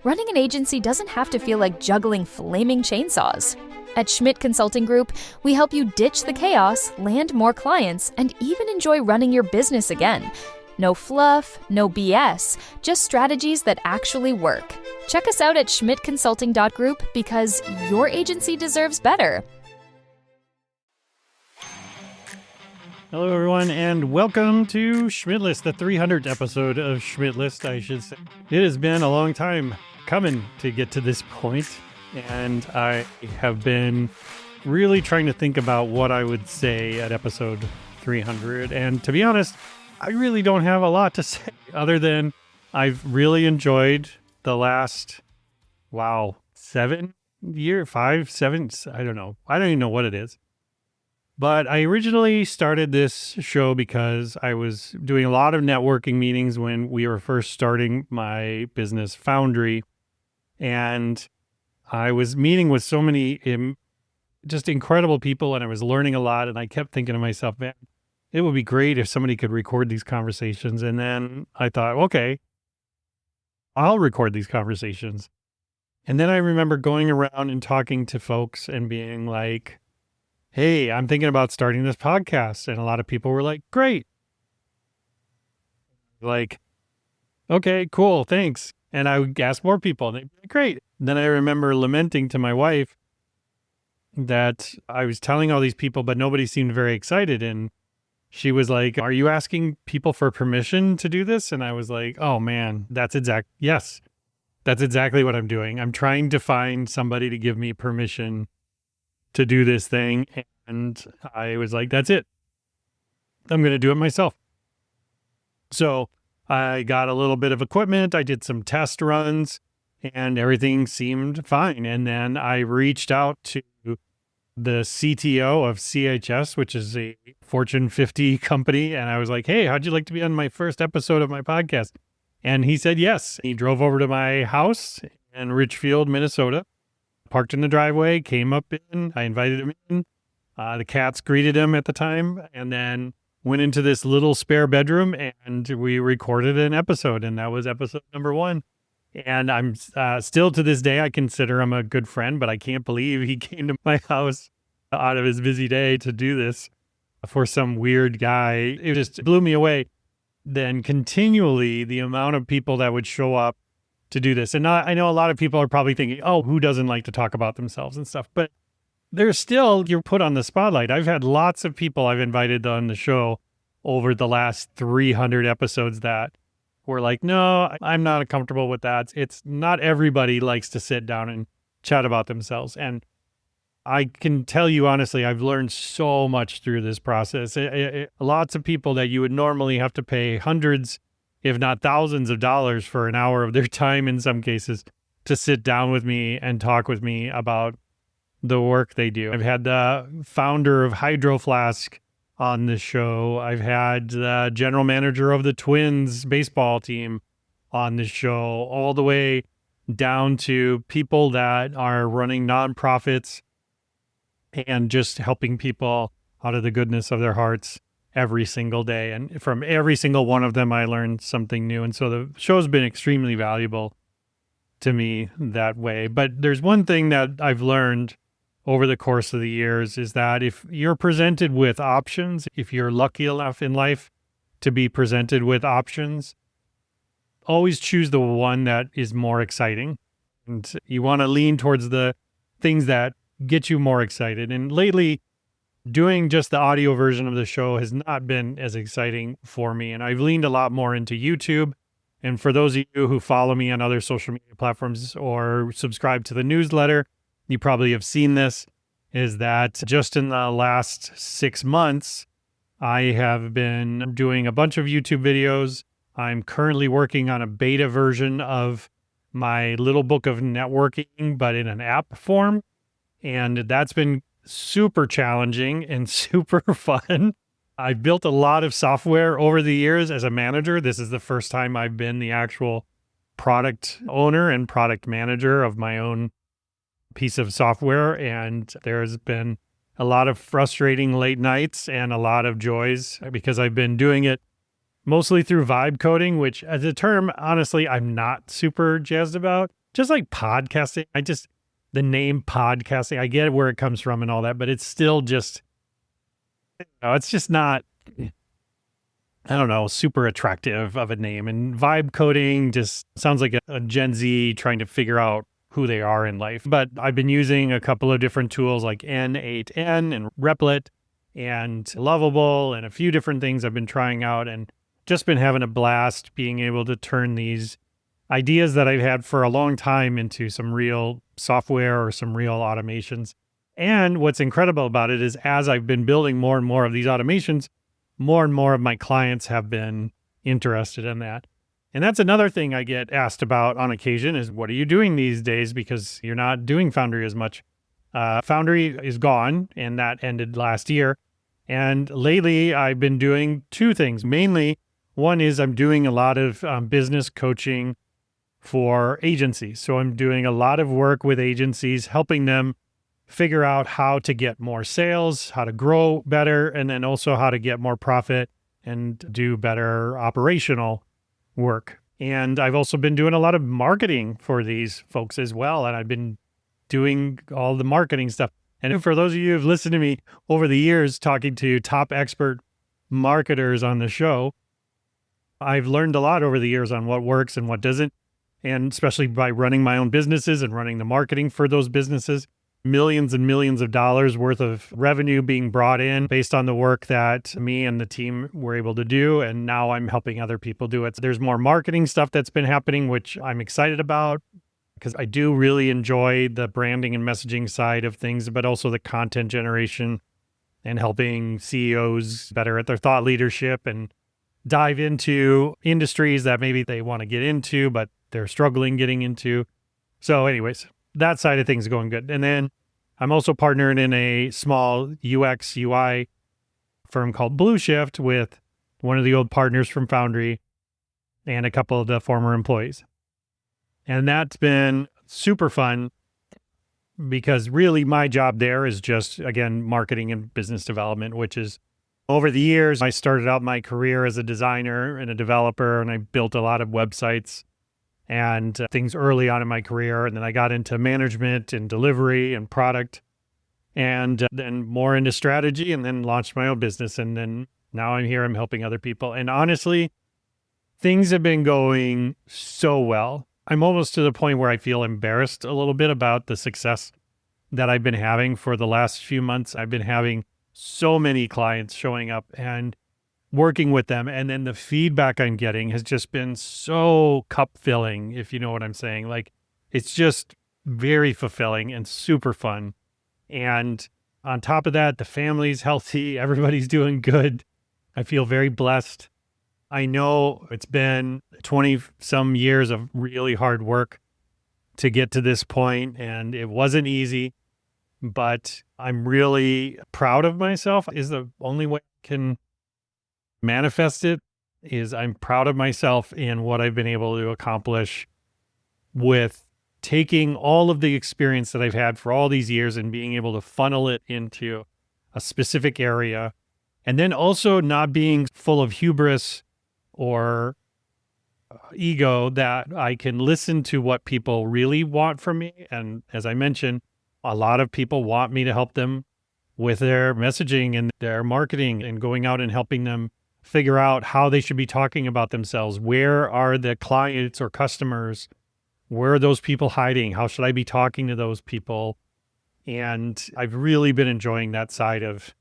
Running an agency doesn't have to feel like juggling flaming chainsaws. At Schmidt Consulting Group, we help you ditch the chaos, land more clients, and even enjoy running your business again. No fluff, no BS, just strategies that actually work. Check us out at schmidtconsulting.group because your agency deserves better. Hello, everyone, and welcome to Schmidt List, the 300th episode of Schmidt List, I should say. It has been a long time coming to get to this point, and I have been really trying to think about what I would say at episode 300. And to be honest, I really don't have a lot to say other than I've really enjoyed the last, 7 years, 5, 7, I don't know. I don't even know what it is. But I originally started this show because I was doing a lot of networking meetings when we were first starting my business Foundry. And I was meeting with so many just incredible people, and I was learning a lot. And I kept thinking to myself, man, it would be great if somebody could record these conversations. And then I thought, okay, I'll record these conversations. And then I remember going around and talking to folks and being like, hey, I'm thinking about starting this podcast. And a lot of people were like, great. Like, okay, cool, thanks. And I would ask more people, and they'd be like, great. Then I remember lamenting to my wife that I was telling all these people, but nobody seemed very excited. And she was like, are you asking people for permission to do this? And I was like, oh man, yes, that's exactly what I'm doing. I'm trying to find somebody to give me permission to do this thing. And I was like, that's it. I'm going to do it myself. So I got a little bit of equipment. I did some test runs and everything seemed fine. And then I reached out to the CTO of CHS, which is a Fortune 50 company. And I was like, hey, how'd you like to be on my first episode of my podcast? And he said, yes. He drove over to my house in Richfield, Minnesota. Parked in the driveway, came up in, I invited him in. The cats greeted him at the time, and then went into this little spare bedroom, and we recorded an episode, and that was episode number 1. And I'm still to this day, I consider him a good friend, but I can't believe he came to my house out of his busy day to do this for some weird guy. It just blew me away. Then continually, the amount of people that would show up to do this. And I know a lot of people are probably thinking, oh, who doesn't like to talk about themselves and stuff? But there's still, you're put on the spotlight. I've had lots of people I've invited on the show over the last 300 episodes that were like, no, I'm not comfortable with that. It's not everybody likes to sit down and chat about themselves. And I can tell you honestly, I've learned so much through this process. Lots of people that you would normally have to pay hundreds if not thousands of dollars for an hour of their time in some cases to sit down with me and talk with me about the work they do. I've had the founder of Hydro Flask on the show. I've had the general manager of the Twins baseball team on the show, all the way down to people that are running nonprofits and just helping people out of the goodness of their hearts every single day. And from every single one of them, I learned something new. And so the show's been extremely valuable to me that way. But there's one thing that I've learned over the course of the years is that if you're presented with options, if you're lucky enough in life to be presented with options, always choose the one that is more exciting. And you want to lean towards the things that get you more excited. And lately, doing just the audio version of the show has not been as exciting for me. And I've leaned a lot more into YouTube. And for those of you who follow me on other social media platforms or subscribe to the newsletter, you probably have seen this, is that just in the last 6 months, I have been doing a bunch of YouTube videos. I'm currently working on a beta version of my little book of networking, but in an app form. And that's been super challenging and super fun. I've built a lot of software over the years as a manager. This is the first time I've been the actual product owner and product manager of my own piece of software. And there's been a lot of frustrating late nights and a lot of joys because I've been doing it mostly through vibe coding, which as a term, honestly, I'm not super jazzed about. just like podcasting. The name podcasting, I get where it comes from and all that, but it's still just, it's just not, I don't know, super attractive of a name. And vibe coding just sounds like a Gen Z trying to figure out who they are in life. But I've been using a couple of different tools like N8N and Replit and Lovable and a few different things I've been trying out, and just been having a blast being able to turn these ideas that I've had for a long time into some real software or some real automations. And what's incredible about it is as I've been building more and more of these automations, more and more of my clients have been interested in that. And that's another thing I get asked about on occasion is, what are you doing these days? Because you're not doing Foundry as much. Foundry is gone, and that ended last year. And lately I've been doing two things. Mainly, one is I'm doing a lot of business coaching for agencies. So I'm doing a lot of work with agencies, helping them figure out how to get more sales, how to grow better, and then also how to get more profit and do better operational work. And I've also been doing a lot of marketing for these folks as well. And I've been doing all the marketing stuff. And for those of you who've listened to me over the years talking to top expert marketers on the show, I've learned a lot over the years on what works and what doesn't. And especially by running my own businesses and running the marketing for those businesses, millions and millions of dollars worth of revenue being brought in based on the work that me and the team were able to do. And now I'm helping other people do it. So there's more marketing stuff that's been happening, which I'm excited about because I do really enjoy the branding and messaging side of things, but also the content generation and helping CEOs better at their thought leadership and dive into industries that maybe they want to get into, but they're struggling getting into. So anyways, that side of things is going good. And then I'm also partnered in a small UX UI firm called Blue Shift with one of the old partners from Foundry and a couple of the former employees. And that's been super fun because really my job there is just, again, marketing and business development, which is over the years, I started out my career as a designer and a developer, and I built a lot of websites and things early on in my career. And then I got into management and delivery and product, and then more into strategy, and then launched my own business. And then now I'm here, I'm helping other people. And honestly, things have been going so well. I'm almost to the point where I feel embarrassed a little bit about the success that I've been having for the last few months. I've been having so many clients showing up and working with them. And then the feedback I'm getting has just been so cup filling, if you know what I'm saying. Like, it's just very fulfilling and super fun. And on top of that, the family's healthy. Everybody's doing good. I feel very blessed. I know it's been 20 some years of really hard work to get to this point, and it wasn't easy, but I'm really proud of myself is the only way I can manifest it. Is I'm proud of myself in what I've been able to accomplish with taking all of the experience that I've had for all these years and being able to funnel it into a specific area. And then also not being full of hubris or ego, that I can listen to what people really want from me. And as I mentioned, a lot of people want me to help them with their messaging and their marketing and going out and helping them figure out how they should be talking about themselves. Where are the clients or customers? Where are those people hiding? How should I be talking to those people? And I've really been enjoying that side of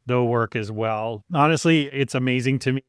the work as well. Honestly, it's amazing to me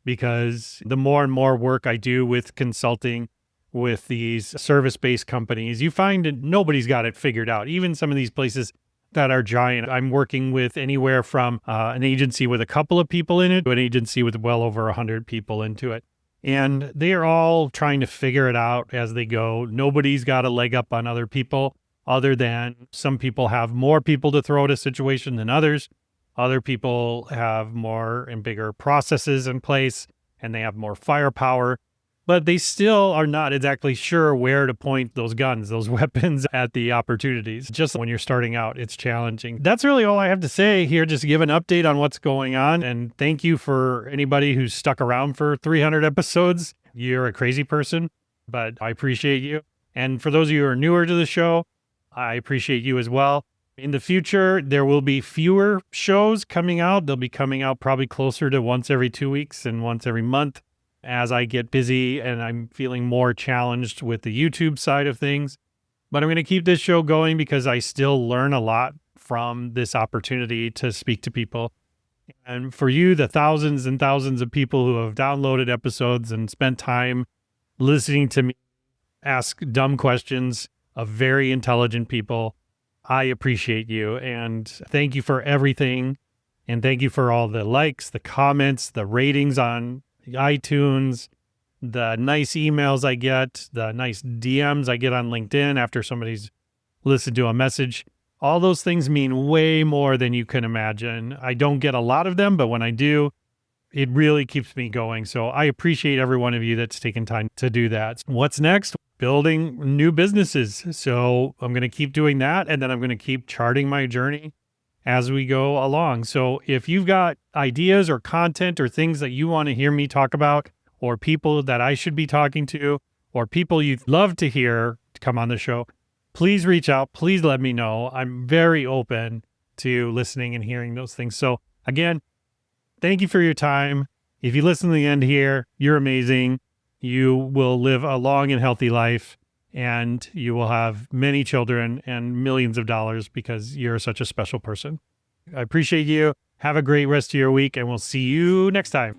because the more and more work I do with consulting with these service-based companies, you find that nobody's got it figured out. Even some of these places that are giant. I'm working with anywhere from an agency with a couple of people in it to an agency with well over 100 people into it. And they are all trying to figure it out as they go. Nobody's got a leg up on other people, other than some people have more people to throw at a situation than others. Other people have more and bigger processes in place, and they have more firepower. But they still are not exactly sure where to point those guns, those weapons at the opportunities. Just when you're starting out, it's challenging. That's really all I have to say here, just to give an update on what's going on. And thank you for anybody who's stuck around for 300 episodes. You're a crazy person, but I appreciate you. And for those of you who are newer to the show, I appreciate you as well. In the future, there will be fewer shows coming out. They'll be coming out probably closer to once every 2 weeks and once every month as I get busy and I'm feeling more challenged with the YouTube side of things. But I'm going to keep this show going because I still learn a lot from this opportunity to speak to people. And for you, the thousands and thousands of people who have downloaded episodes and spent time listening to me ask dumb questions of very intelligent people, I appreciate you. And thank you for everything. And thank you for all the likes, the comments, the ratings on iTunes, the nice emails I get, the nice DMs I get on LinkedIn after somebody's listened to a message. All those things mean way more than you can imagine. I don't get a lot of them, but when I do, it really keeps me going. So I appreciate every one of you that's taken time to do that. What's next? Building new businesses. So I'm going to keep doing that. And then I'm going to keep charting my journey as we go along. So if you've got ideas or content or things that you want to hear me talk about, or people that I should be talking to, or people you'd love to hear to come on the show, please reach out. Please let me know. I'm very open to listening and hearing those things. So again, thank you for your time. If you listen to the end here, you're amazing. You will live a long and healthy life, and you will have many children and millions of dollars because you're such a special person. I appreciate you. Have a great rest of your week, and we'll see you next time.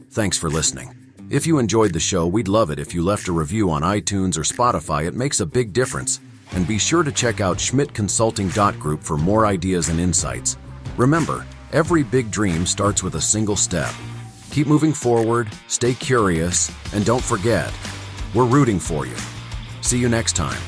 Thanks for listening. If you enjoyed the show, we'd love it if you left a review on iTunes or Spotify. It makes a big difference. And be sure to check out schmidtconsulting.Group for more ideas and insights. Remember, every big dream starts with a single step. Keep moving forward, stay curious, and don't forget, we're rooting for you. See you next time.